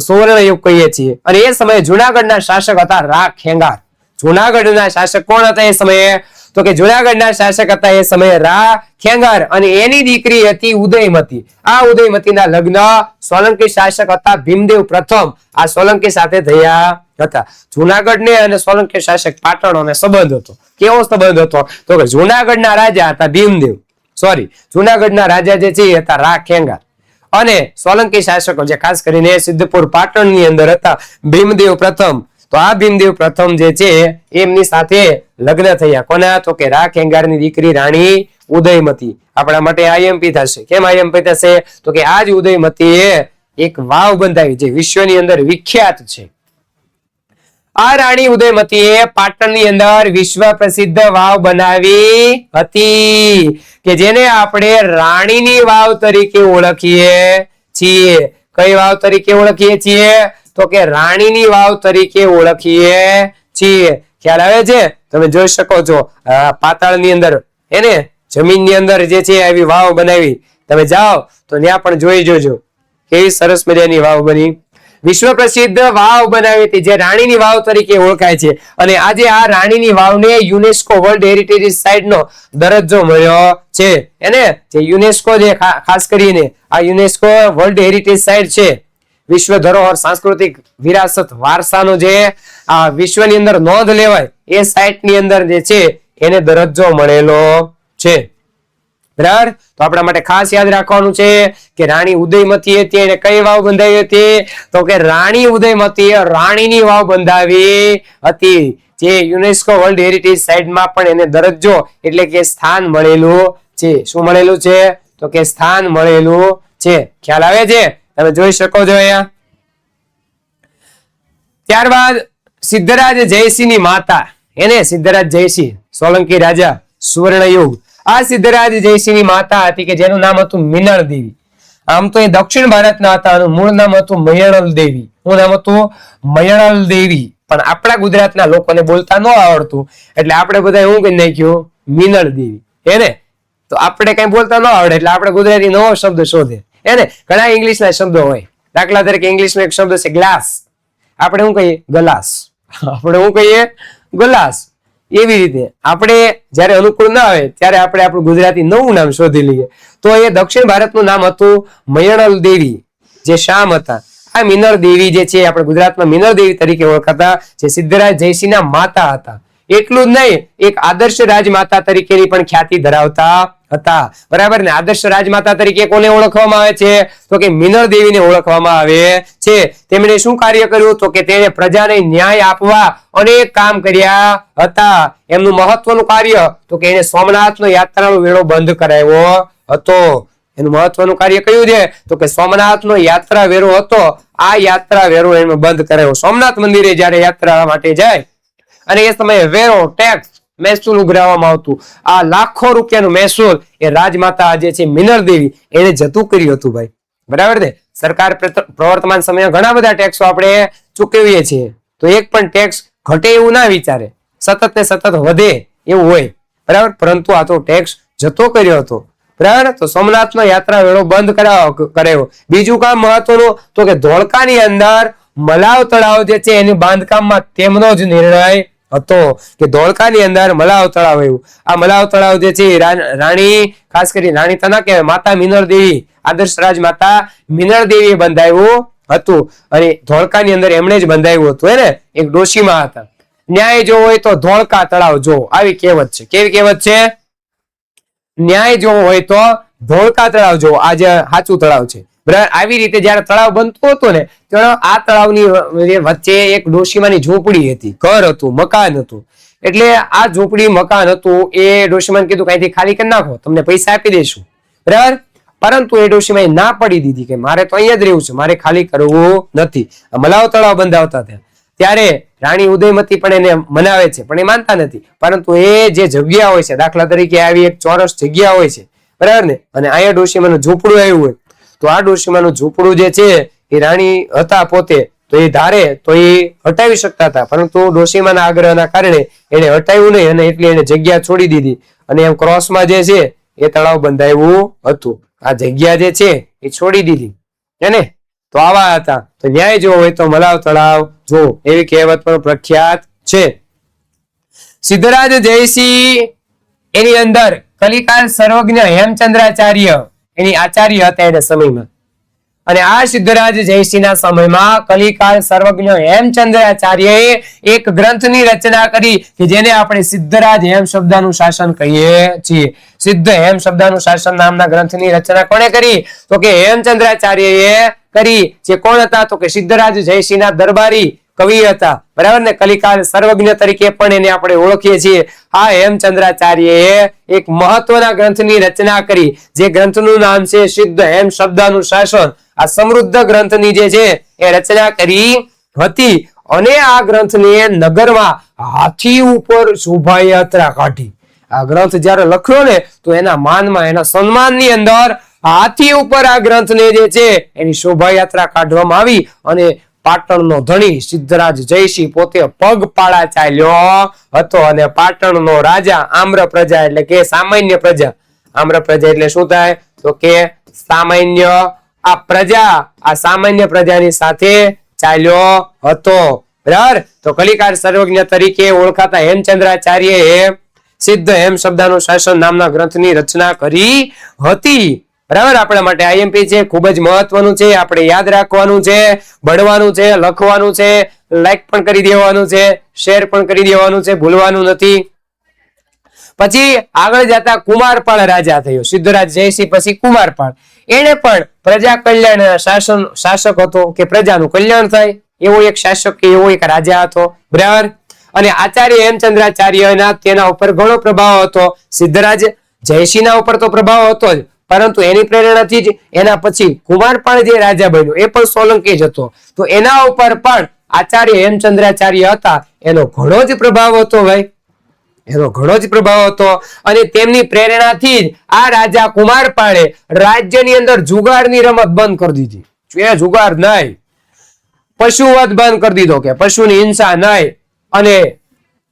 સુવર્ણયુગ કહીએ છીએ. અને એ સમયે જુનાગઢના શાસક હતા રા ખેંગાર. જુનાગઢના શાસક કોણ હતા એ સમયે? તો કે જુનાગઢના શાસક હતા એ સમયે રા ખેંગાર, અને એની દીકરી હતી ઉદયમતી. આ ઉદયમતીના લગ્ન સોલંકી શાસક હતા ભીમદેવ પ્રથમ આ સોલંકી સાથે થયા હતા. જુનાગઢને અને સોલંકી શાસક પાટણનો સંબંધ હતો. કેવો સંબંધ હતો? તો કે જુનાગઢના રાજા હતા ભીમદેવ, જુનાગઢના રાજા જે છે એ હતા રા ખેંગાર, અને સોલંકી શાસકો જે ખાસ કરીને સિદ્ધપુર પાટણની અંદર હતા ભીમદેવ પ્રથમ. તો આ ભીમદેવ પ્રથમ જે છે એમની સાથે લગ્ન થયા. કોના? તો કે રા ખેંગારની દીકરી રાણી ઉદયમતી. આપણા માટે આઈએમપી થશે. કેમ આઈએમપી થશે? તો કે આ જ ઉદયમતીએ એક વાવ બંધાવી જે વિશ્વની અંદર વિખ્યાત છે. આ રાણી ઉદયમતીએ પાટણની અંદર વિશ્વ પ્રસિદ્ધ વાવ બનાવી હતી કે જેને આપણે રાણીની વાવ તરીકે ઓળખીએ છીએ. કઈ વાવ તરીકે ઓળખીએ છીએ? તો કે રાણીની વાવ તરીકે ઓળખીએ છીએ. ખ્યાલ આવે છે? તમે જોઈ શકો છો પાતાળની અંદર એને જમીનની અંદર જે છે આવી વાવ બનાવી. તમે જાઓ તો ત્યાં પણ જોઈ જોજો કેવી સરસ મજાની વાવ બની. વિશ્વ પ્રસિદ્ધ વાવ બનાવી હતી જે રાણીની વાવ તરીકે ઓળખાય છે. અને આજે આ રાણીની વાવને યુનેસ્કો વર્લ્ડ હેરિટેજ સાઇટનો દરજ્જો મળ્યો છે. એને જે યુનેસ્કો જે ખાસ કરીને આ યુનેસ્કો વર્લ્ડ હેરિટેજ સાઇટ છે, વિશ્વ ધરોહર સાંસ્કૃતિક વિરાસત વારસાનો જે આ વિશ્વની અંદર નોંધ લેવાય એ સાઇટની અંદર જે છે એને દરજ્જો મળેલો છે. બરાબર, તો આપણા માટે ખાસ યાદ રાખવાનું છે કે રાણી ઉદયમતી હતી એને કઈ વાવ બંધાવી હતી? તો કે રાણી ઉદયમતીએ રાણીની વાવ બંધાવી હતી જે યુનેસ્કો વર્લ્ડ હેરિટેજ સાઇટમાં પણ એને દરજ્જો એટલે કે સ્થાન મળેલું છે. શું મળેલું છે? તો કે સ્થાન મળેલું છે. ખ્યાલ આવે છે? તમે જોઈ શકો છો અહીંયા. ત્યારબાદ સિદ્ધરાજ જયસિંહની માતા, એને સિદ્ધરાજ જયસિંહ સોલંકી રાજા, સુવર્ણયુગ. આ સિદ્ધરાજ જયસિંહની માતા હતી કે જેનું નામ હતું મિનળ દેવી. આમ તો એ દક્ષિણ ભારતના હતા, એનું મૂળ નામ હતું મયણલ દેવી. શું નામ હતું? મયણલ દેવી. પણ આપણા ગુજરાતના લોકોને બોલતા ન આવડતું એટલે આપણે બધા એવું કહી નાખ્યું મિનળ દેવી. એને તો આપણે કઈ બોલતા ન આવડે એટલે આપણે ગુજરાતી નવો શબ્દ શોધે. એને ઘણા ઇંગ્લિશના શબ્દો હોય. દાખલા તરીકે ઇંગ્લિશનો એક શબ્દ છે ગ્લાસ, આપણે શું કહીએ? ગલાસ. આપણે શું કહીએ? ગલાસ. એવી રીતે આપણે જયારે અનુકૂળ ના આવે ત્યારે આપણે આપણું ગુજરાતી નવું નામ શોધી લઈએ. તો એ દક્ષિણ ભારતનું નામ હતું મયણલ દેવી જે શામ હતા. આ મિનળ દેવી જે છે આપણે ગુજરાતમાં મિનળ દેવી તરીકે ઓળખાતા જે સિદ્ધરાજ જયસિંહના માતા હતા. એટલું જ નહીં, એક આદર્શ રાજમાતા તરીકેની પણ ખ્યાતિ ધરાવતા હતા. બરાબર ને? આદર્શ રાજમાતા તરીકે કોને ઓળખવામાં આવે છે? તો કે મિનળ દેવીને ઓળખવામાં આવે છે. તેમણે શું કાર્ય કર્યું? તો કે તેણે પ્રજાને ન્યાય આપવા અનેક કામ કર્યા હતા. એમનું મહત્વનું કાર્ય તો કે એને સોમનાથનો યાત્રાનો વેળો બંધ કરાવ્યો હતો. એનું મહત્વનું કાર્ય કયું છે? તો કે સોમનાથનો યાત્રા વેરો હતો. આ યાત્રા વેરો એને બંધ કરાવ્યો. સોમનાથ મંદિરે જયારે યાત્રા માટે જાય અને એ સમયે વેરો, ટેક્સ, મહેસૂલ ઉઘરાવવામાં આવતું. આ લાખો રૂપિયાનું મહેસૂલ એ રાજમાતા જે છે મિનળ દેવી એને જતું કર્યું હતું ભાઈ. બરાબર ને? સરકાર પ્રવર્તમાન સમયે ઘણા બધા ટેક્સો આપણે ચૂકવીએ છીએ. તો એક પણ ટેક્સ ઘટે એવું ના વિચારે, સતત ને સતત વધે એવું હોય, બરાબર. પરંતુ આ તો ટેક્સ જતો કર્યો હતો, બરાબર. તો સોમનાથનો યાત્રા વેળો બંધ કરાયો. બીજું કામ મહત્વનું તો કે ધોળકાની અંદર મલાવ તળાવ જે છે એની બાંધકામમાં તેમનો જ નિર્ણય હતો કે ધોળકાની અંદર મલાવ તળાવ આવ્યું. આ મલાવ તળાવ જે છે રાણી, ખાસ કરી રાણી તો ના કહેવાય, માતા મિનળ દેવી, આદર્શ રાજ માતા મિનળ દેવીએ બંધાવ્યું હતું અને ધોળકાની અંદર એમણે જ બંધાવ્યું હતું. એને એક ડોશીમાં હતા. ન્યાય જો હોય તો ધોળકા તળાવ જો, આવી કહેવત છે. કેવી કહેવત છે? ન્યાય જો હોય તો ધોળકા તળાવ જો, આ જે સાચું તળાવ છે, બરાબર. આવી રીતે જયારે તળાવ બનતું હતું ને, ત્યારે આ તળાવની વચ્ચે એક ડોશીમાની ઝૂંપડી હતી, ઘર હતું, મકાન હતું. એટલે આ ઝૂંપડી મકાન હતું એ ડોશીમાને કીધું કાંઈથી ખાલી કરી નાખો, તમને પૈસા આપી દઈશું, બરાબર. પરંતુ એ ડોશીમાએ ના પડી દીધી કે મારે તો અહીંયા જ રહેવું છે, મારે ખાલી કરવું નથી. મલાવ તળાવ બંધાવતા હતા ત્યારે રાણી ઉદયમતી પણ એને મનાવે છે, પણ એ માનતા નથી. પરંતુ એ જે જગ્યા હોય છે, દાખલા તરીકે આવી એક ચોરસ જગ્યા હોય છે, બરાબર ને, અને અહીંયા ડોશીમાનું ઝૂંપડું આવ્યું હોય, તો આ ડોશીમાનું ઝૂંપડું જે છે એ રાણી હતા પોતે, તો એ ધારે તો એ હટાવી શકતા હતા, પરંતુ ડોશીમાના આગ્રહના કારણે એને હટાવ્યું નહીં અને એટલે એને જગ્યા છોડી દીધી અને એમ ક્રોસમાં જે છે એ તળાવ બંધાવ્યું હતું. આ જગ્યા જે છે એ છોડી દીધી એને. તો આવા હતા. તો ન્યાય જો હોય તો મલાવ તળાવ જો, એવી કહેવત પણ પ્રખ્યાત છે. સિદ્ધરાજ જયસિંહ એની અંદર કલિકાલ સર્વજ્ઞ હેમચંદ્રાચાર્ય એની આચાર્ય હતા એના સમયમાં. અને આ સિદ્ધરાજ જયસિંહના સમયમાં કલિકાલ સર્વજ્ઞ હેમચંદ્રાચાર્યએ એક ગ્રંથની રચના કરી કે જેને આપણે સિદ્ધરાજ હેમ શબ્દાનું શાસન કહીએ છીએ. સિદ્ધ હેમ શબ્દાનું શાસન નામના ગ્રંથની રચના કોણે કરી? તો કે હેમચંદ્રાચાર્યએ કરી. જે કોણ હતા? તો કે સિદ્ધરાજ જયસિંહના દરબારી કવિ હતા, બરાબર ને. કલિકાલ સર્વજ્ઞ તરીકે પણ એને આપણે ઓળખીએ છીએ. આ હેમચંદ્રાચાર્યએ એક મહત્વના ગ્રંથની રચના કરી, જે ગ્રંથનું નામ છે સિદ્ધ હેમ શબ્દાનું શાસન. આ સમૃદ્ધ ગ્રંથની જે છે એ રચના કરી હતી અને આ ગ્રંથને નગરમાં હાથી ઉપર શોભાયાત્રા કાઢી. આ ગ્રંથ જ્યારે લખ્યો ને તો એના માનમાં, એના સન્માનની અંદર હાથી ઉપર આ ગ્રંથને જે છે એની શોભાયાત્રા કાઢવામાં આવી અને પાટણનો ધણી સિદ્ધરાજ જયસિંહ પોતે પગપાળા ચાલ્યો હતો અને પાટણનો રાજા આમ્ર પ્રજા એટલે કે સામાન્ય પ્રજા, આમ્ર પ્રજા એટલે શું થાય? તો કે સામાન્ય આ પ્રજા, આ સામાન્ય પ્રજાની સાથે ચાલ્યો હતો, બરાબર. તો કલિકાલ સર્વજ્ઞ તરીકે ઓળખાતા હેમચંદ્રાચાર્યએ સિદ્ધ હેમ શબ્દાનું શાસન નામના ગ્રંથની રચના કરી હતી, બરાબર. આપણા માટે આઈએમપી છે, ખૂબ જ મહત્વનું છે, આપણે યાદ રાખવાનું છે, ભણવાનું છે, લખવાનું છે, લાઈક પણ કરી દેવાનું છે, શેર પણ કરી દેવાનું છે, ભૂલવાનું નથી. પછી આગળ જતા કુમારપાળ રાજા થયો. સિદ્ધરાજ જયસિંહ પછી કુમારપાળ, એને પણ પ્રજા કલ્યાણ શાસક હતો કે પ્રજાનું કલ્યાણ થાય એવો એક શાસક કે એવો એક રાજા હતો, બરાબર. અને આચાર્ય હેમચંદ્રાચાર્યના તેના ઉપર ઘણો પ્રભાવ હતો. સિદ્ધરાજ જયસિંહના ઉપર તો પ્રભાવ હતો જ, પરંતુ એની પ્રેરણાથી જ એના પછી કુમારપાળ જે રાજા બન્યો એ પણ સોલંકી જ હતો. તો એના ઉપર પણ આચાર્ય હેમચંદ્રાચાર્ય હતા, એનો ઘણો જ પ્રભાવ હતો ભાઈ, એનો ઘણો જ પ્રભાવ હતો. અને તેમની પ્રેરણાથી જ આ રાજા કુમારપાળે રાજ્યની અંદર જુગારની રમત બંધ કરી દીધી. એ જુગાર નહીં, પશુવધ બંધ કરી દીધો કે પશુની હિંસા નહીં. અને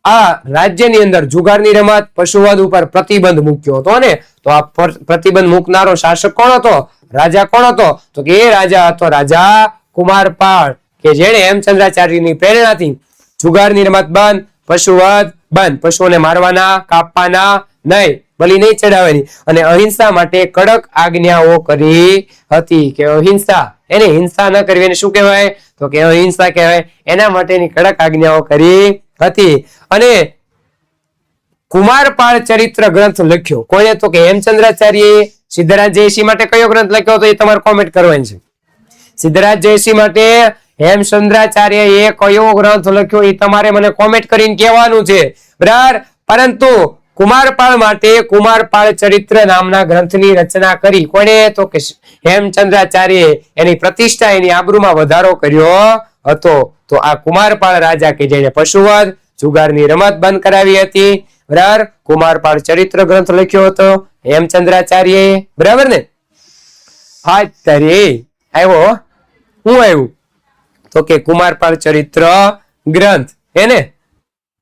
આ રાજ્યની અંદર જુગારની રમત, પશુવધ ઉપર પ્રતિબંધ મૂક્યો હતો ને. તો આ પ્રતિબંધ મૂકનારો શાસક કોણ હતો? રાજા કોણ હતો? તો કે એ રાજા હતો રાજા કુમારપાળ, કે જેણે હેમચંદ્રાચાર્યની પ્રેરણાથી જુગારની રમત બંધ, પશુવધ બંધ, પશુઓને મારવાના, કાપવાના નહીં, બલિ નહીં ચડાવવાની અને અહિંસા માટે કડક આજ્ઞાઓ કરી હતી. કે અહિંસા, એને હિંસા ન કરવી એને શું કહેવાય? તો કે અહિંસા કહેવાય. એના માટેની કડક આજ્ઞાઓ કરી હતી. અને કુમારપાળ ચરિત્ર ગ્રંથ લખ્યો કોણે? તો કે હેમચંદ્રાચાર્યએ. સિદ્ધરાજ જયસિંહ માટે કયો ગ્રંથ લખ્યો? તો એ તમારે કોમેન્ટ કરવાની છે. સિદ્ધરાજ જયસિંહ માટે હેમચંદ્રાચાર્યએ કયો ગ્રંથ લખ્યો એ તમારે મને કોમેન્ટ કરીને કહેવાનું છે, બરાબર. પરંતુ કુમારપાળ માટે કુમારપાળ ચરિત્ર નામના ગ્રંથની રચના કરી કોણે? તો કે હેમચંદ્રાચાર્યએ. એની પ્રતિષ્ઠા, એની આબરૂમાં વધારો કર્યો હતો. તો આ કુમારપાળ રાજા કે જેને પશુવધ, જુગારની રમત બંધ કરાવી હતી, બરાબર, કુમારપાળ ચરિત્ર ગ્રંથ લખ્યો હતો હેમચંદ્રાચાર્યએ, બરાબર ને. હા તારે આવ્યો, હું આવ્યું? તો કે કુમારપાળ ચરિત્ર ગ્રંથ, એને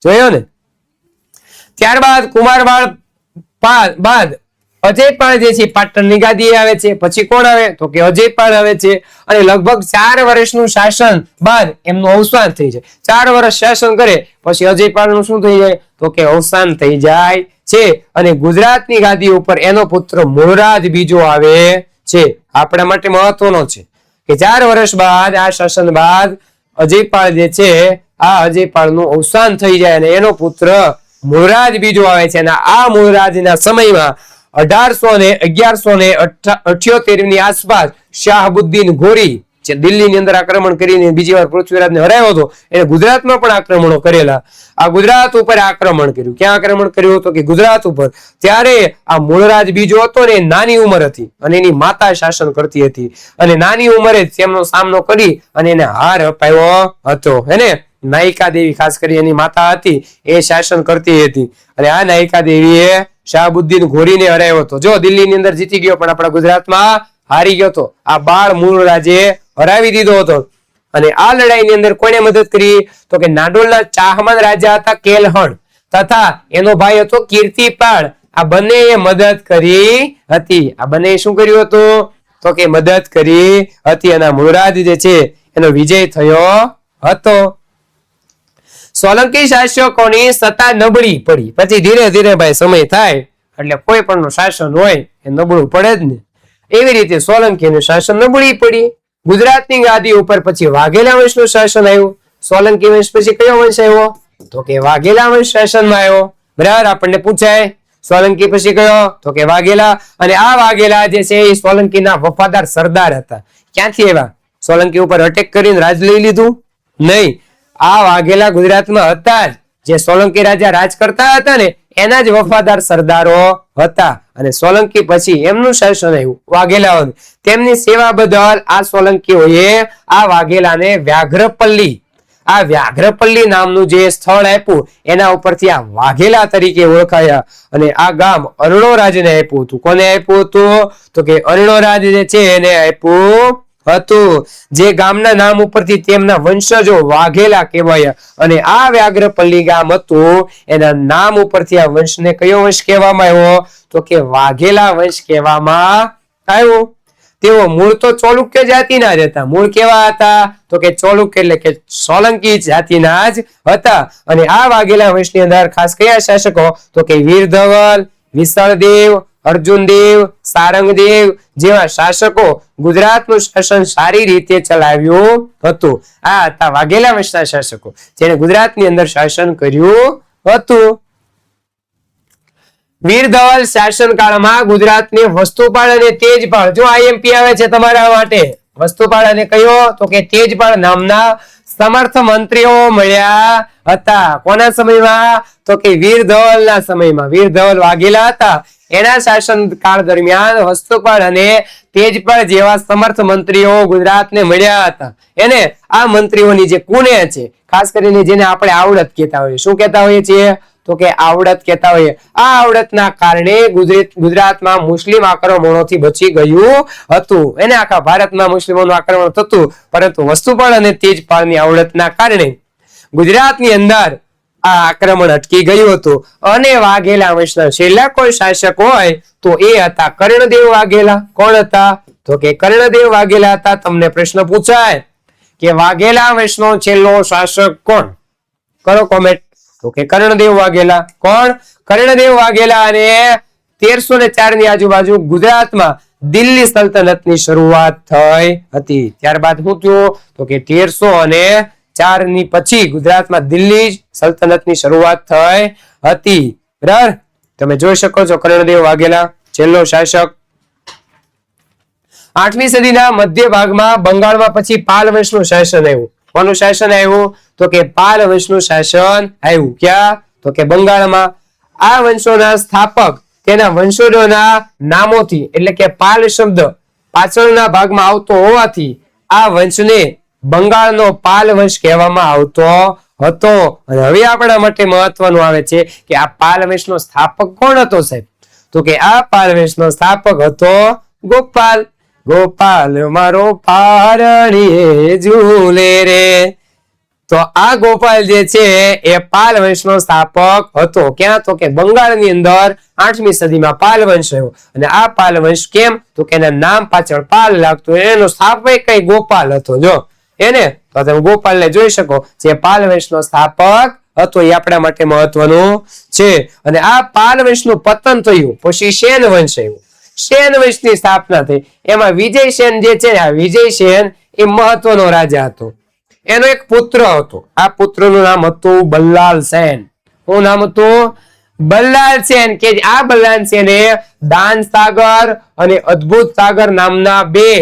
જોયો ને. ત્યારબાદ કુમારવાળ બાદ અજયપાળ જે છે પાટણની ગાદી આવે છે. પછી કોણ આવે તો કે અજયપાળ આવે છે. અને લગભગ 4 વર્ષનું શાસન બાદ એમનું અવસાન થઈ જાય. 4 વર્ષ શાસન કરે પછી અજયપાળનું શું થઈ જાય તો કે અવસાન થઈ જાય છે. અને ગુજરાતની ગાદી ઉપર એનો પુત્ર મૂળરાજ બીજો આવે છે. આપણા માટે મહત્વનો છે કે 4 વર્ષ બાદ આ શાસન બાદ અજયપાળ જે છે આ અજયપાળનું અવસાન થઈ જાય અને એનો પુત્ર મૂળરાજ બીજો આવે છે. અને આ મૂળરાજના સમયમાં 1178 ની આસપાસ શાહબુદ્દીન ગોરી જે દિલ્હીની અંદર આક્રમણ કરીને બીજી વાર પૃથ્વીરાજને હરાવ્યો હતો, એને ગુજરાતમાં પણ આક્રમણો કરેલા. આ ગુજરાત ઉપર આક્રમણ કર્યું. ક્યાં આક્રમણ કર્યું તો કે ગુજરાત ઉપર. ત્યારે આ મૂળરાજ બીજો હતો ને નાની ઉંમર હતી અને એની માતા શાસન કરતી હતી અને નાની ઉંમરે જ તેમનો સામનો કરી અને એને હાર અપાયો હતો. હેને નાયિકા દેવી ખાસ કરી એની માતા હતી એ શાસન કરતી હતી અને આ નાયિકા દેવીએ શાહબુદ્દીન ઘોરીને હરાવ્યો હતો. જો દિલ્હીની અંદર જીતી ગયો પણ આપણા ગુજરાતમાં હારી ગયો હતો. આ બાળ મૂળરાજે હરાવી દીધો હતો. અને આ લડાઈની અંદર કોણે મદદ કરી તો કે નાડોલના ચાહમાન રાજા હતા કેલહણ તથા એનો ભાઈ હતો કીર્તિપાળ. આ બંનેએ મદદ કરી હતી. આ બંને શું કર્યું હતું તો કે મદદ કરી હતી અને મૂળરાજ જે છે એનો વિજય થયો હતો. સોલંકી શાસકોની સત્તા નબળી પડી. પછી ધીરે ધીરે ભાઈ સમય થાય એટલે કોઈ પણ શાસન હોય એ નબળું પડે જ ને. એવી રીતે સોલંકીનું શાસન નબળી પડી. ગુજરાતની ગાદી ઉપર પછી વાઘેલા વંશનું શાસન આવ્યું. સોલંકી વંશ પછી કયો વંશ આવ્યો તો કે વાઘેલા વંશ શાસનમાં આવ્યો. બરાબર, આપણને પૂછાય સોલંકી પછી કયો તો કે વાઘેલા. અને આ વાઘેલા જે છે એ સોલંકીના વફાદાર સરદાર હતા. ક્યાંથી આવ્યા? સોલંકી ઉપર અટેક કરીને રાજ લઈ લીધું નહીં. આ વાઘેલા ગુજરાતમાં હતા જ. જે સોલંકી રાજા રાજ કરતા હતા ને એના જ વફાદાર સરદારો હતા. અને સોલંકી પછી એમનું શાસન આવ્યું વાઘેલાઓનું. તેમની સેવા બદલ આ સોલંકીઓએ આ વાઘેલાને વ્યાઘ્રપલ્લી, આ વ્યાઘ્રપલ્લી નામનું જે સ્થળ આપ્યું એના ઉપરથી આ વાઘેલા તરીકે ઓળખાયા. અને આ ગામ અરણોરાજને આપ્યું હતું. કોને આપ્યું હતું તો કે અરણોરાજ જે છે એને આપ્યું હતું. જે ગામના નામ ઉપરથી તેમના વંશજો વાઘેલા કહેવાયા. અને આ વ્યાઘ્રપલ્લી ગામ હતું એના નામ ઉપરથી આ વંશને કયો વંશ કહેવામાં આવ્યો તો કે વાઘેલા વંશ કહેવામાં આવ્યો. તેઓ મૂળ તો ચોલુક્ય જાતિના જ હતા. મૂળ કેવા હતા તો કે ચોલુક્ય એટલે કે સોલંકી જાતિના જ હતા. અને આ વાઘેલા વંશની અંદર ખાસ કયા શાસકો તો કે વીરધવલ, વિસળદેવ, અર્જુનદેવ, સારંગદેવ જેવા શાસકો ગુજરાતનું શાસન સારી રીતે ચલાવ્યું હતું. આ હતા વાઘેલા વંશના શાસકો જેને ગુજરાતની અંદર શાસન કર્યું હતું. વીરધવલ શાસનકાળમાં ગુજરાતને વસ્તુપાળ અને તેજપાળ, જો આઈએમપી આવે છે તમારા માટે, વસ્તુપાળ અને કયો તો કે તેજપાળ નામના સમર્થ મંત્રીઓ મળ્યા હતા. કોના સમયમાં તો કે વીરધવલના સમયમાં. વીરધવલ વાઘેલા હતા એના શાસન કાળ દરમિયાન વસ્તુપાળ અને તેજપાળ જેવા સમર્થ મંત્રીઓ ગુજરાતને મળ્યા હતા. એને આ મંત્રીઓની જે કુને છે ખાસ કરીને જેને આપણે આવડત કહેતા હોઈએ, શું કહેતા હોઈએ છીએ તો કે આવડત કહેતા હોઈએ. આ આવડતના કારણે ગુજરાતમાં મુસ્લિમ આક્રમણોથી બચી ગયું હતું. એને આખા ભારતમાં મુસ્લિમોનું આક્રમણ થતું પરંતુ વસ્તુપાળ અને તેજપાળની આવડતના કારણે ગુજરાતની અંદર આ આક્રમણ અટકી ગયું હતું. અને વાઘેલા વંશના છેલ્લા કોઈ શાસક હોય તો એ હતા કર્ણદેવ વાઘેલા. કોણ હતા તો કે કર્ણદેવ વાઘેલા હતા. તમને પ્રશ્ન પૂછાય કે વાઘેલા વંશનો છેલ્લો શાસક કોણ? કરો કોમેન્ટ. તો કે કર્ણદેવ વાઘેલા. કોણ? કર્ણદેવ વાઘેલા. અને 1304 ની આજુબાજુ ગુજરાતમાં દિલ્હી સલ્તનતની શરૂઆત થઈ હતી. ત્યારબાદ શું થયું તો કે 1304 ની પછી ગુજરાતમાં દિલ્હી સલ્તનતની શરૂઆત થઈ હતી. બરાબર, તમે જોઈ શકો છો કર્ણદેવ વાઘેલા છેલ્લો શાસક. 8મી સદીના મધ્ય ભાગમાં બંગાળમાં પછી પાલ વંશનું શાસન આવ્યું. કોનું શાસન આવ્યું તો કે પાલ વંશનું શાસન આવ્યું. ક્યાં તો કે બંગાળમાં. આ વંશોના સ્થાપક તેના વંશજોના નામોથી એટલે કે પાલ શબ્દ પાછળના ભાગમાં આવતો હોવાથી આ વંશને બંગાળનો પાલ વંશ કહેવામાં આવતો હતો. અને હવે આપણા માટે મહત્વનું આવે છે કે આ પાલ વંશનો સ્થાપક કોણ હતો સાહેબ તો કે આ પાલ વંશનો સ્થાપક હતો ગોપાલ. ગોપાલ મારો પારણીએ ઝૂલે રે, તો આ ગોપાલ જે છે એ પાલ વંશનો સ્થાપક હતો. ક્યાં? તો કે બંગાળની અંદર 8મી સદીમાં પાલ વંશ આવ્યો. અને આ પાલ વંશ કેમ? તો કે એના નામ પાછળ પાલ લાગતો, એનો સ્થાપક કઈ ગોપાલ હતો. જો એને તો તમે ગોપાલને જોઈ શકો, જે પાલ વંશનો સ્થાપક હતો એ આપણા માટે મહત્વનું છે. અને આ પાલ વંશનું પતન થયું, પછી સેન વંશ આવ્યો. સેન વંશની સ્થાપના થઈ. એમાં વિજયસેન જે છે, આ વિજયસેન એ મહત્વનો રાજા હતો. એનો એક પુત્ર હતો. આ પુત્રનું નામ હતું બલ્લાલ સેન. શું નામ હતું? બલ્લાલ સેન. કે આ બલ્લાલ સેને દાન સાગર અને અદ્ભુત સાગર નામના 2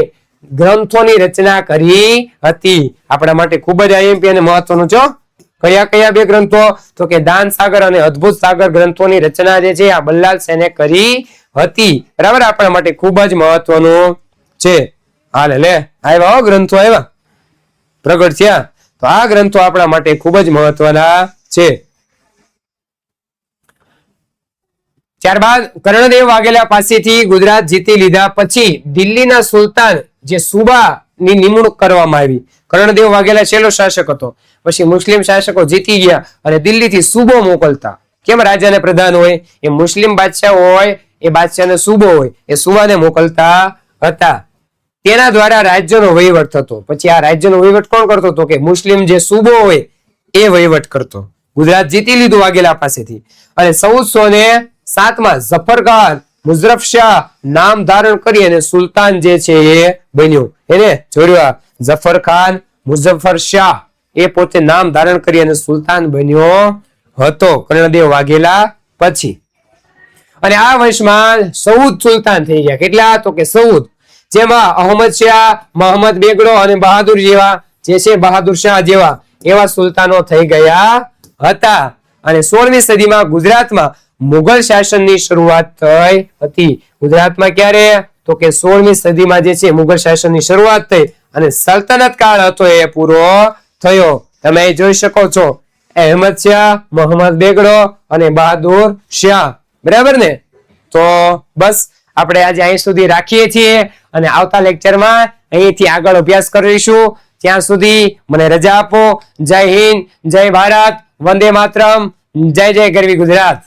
ગ્રંથોની રચના કરી હતી. આપણા માટે ખૂબ જ આઈએમપી અને મહત્વનું છે. કયા કયા 2 ગ્રંથો? તો કે દાન સાગર અને અદ્ભુત સાગર ગ્રંથોની રચના જે છે આ બલ્લાલ સેને કરી હતી. બરાબર, આપણા માટે ખૂબ જ મહત્વનું છે. હાલે લે આવ્યા ગ્રંથો આવ્યા, પ્રગટ થયા. તો આ ગ્રંથો આપણા માટે ખૂબ જ મહત્વના છે. ત્યારબાદ કર્ણદેવ વાઘેલા પાસેથી ગુજરાત જીતી લીધા પછી દિલ્હીના સુલતાન જે સુબા ની નિમણૂક કરવામાં આવી. કર્ણદેવ વાઘેલા છેલ્લો શાસક હતો. પછી મુસ્લિમ શાસકો જીતી ગયા અને દિલ્હીથી સુબો મોકલતા. કેમ? રાજાને પ્રધાન હોય, એ મુસ્લિમ બાદશાહ હોય, એ બાદશાહને સુબો હોય, એ સુબાને મોકલતા હતા. તેના દ્વારા રાજ્યનો વહીવટ થતો. પછી આ રાજ્યનો વહીવટ કોણ કરતો? તો કે મુસ્લિમ જે સુબો હોય એ વહીવટ કરતો. ગુજરાત જીતી લીધું વાઘેલા પાસેથી. અને 1407માં ઝફરખાન મુઝફ્ફર શાહ નામ ધારણ કરી અને સુલતાન જે છે એ બન્યો. એને જોડ્યા, ઝફરખાન મુઝફ્ફર શાહ એ પોતે નામ ધારણ કરી અને સુલતાન બન્યો હતો કર્ણદેવ વાઘેલા પછી. અને આ વંશમાં 14 સુલતાન થઈ ગયા. કેટલા? તો કે 14. જેમાં અહમદ શાહ, મોહમ્મદ બેગડો અને બહાદુર જેવા જે છે, બહાદુર શાહ જેવા એવા સુલતાનો થઈ ગયા હતા. અને 16મી સદીમાં ગુજરાતમાં મુઘલ શાસનની શરૂઆત થઈ હતી. ગુજરાતમાં ક્યારે? તો કે 16મી સદીમાં જે છે મુઘલ શાસનની શરૂઆત થઈ અને સલ્તનત કાળ હતો એ પૂરો થયો. તમે જોઈ શકો છો, અહેમદ શાહ, મોહમ્મદ બેગડો અને બહાદુર શાહ. બરાબર ને? તો બસ આપણે આજે અહીં સુધી રાખીએ છીએ અને આવતા લેક્ચરમાં અહીંથી આગળ અભ્યાસ કરીશું. ત્યાં સુધી મને રજા આપો. જય હિન્દ, જય ભારત, વંદે માતરમ, જય જય ગરવી ગુજરાત.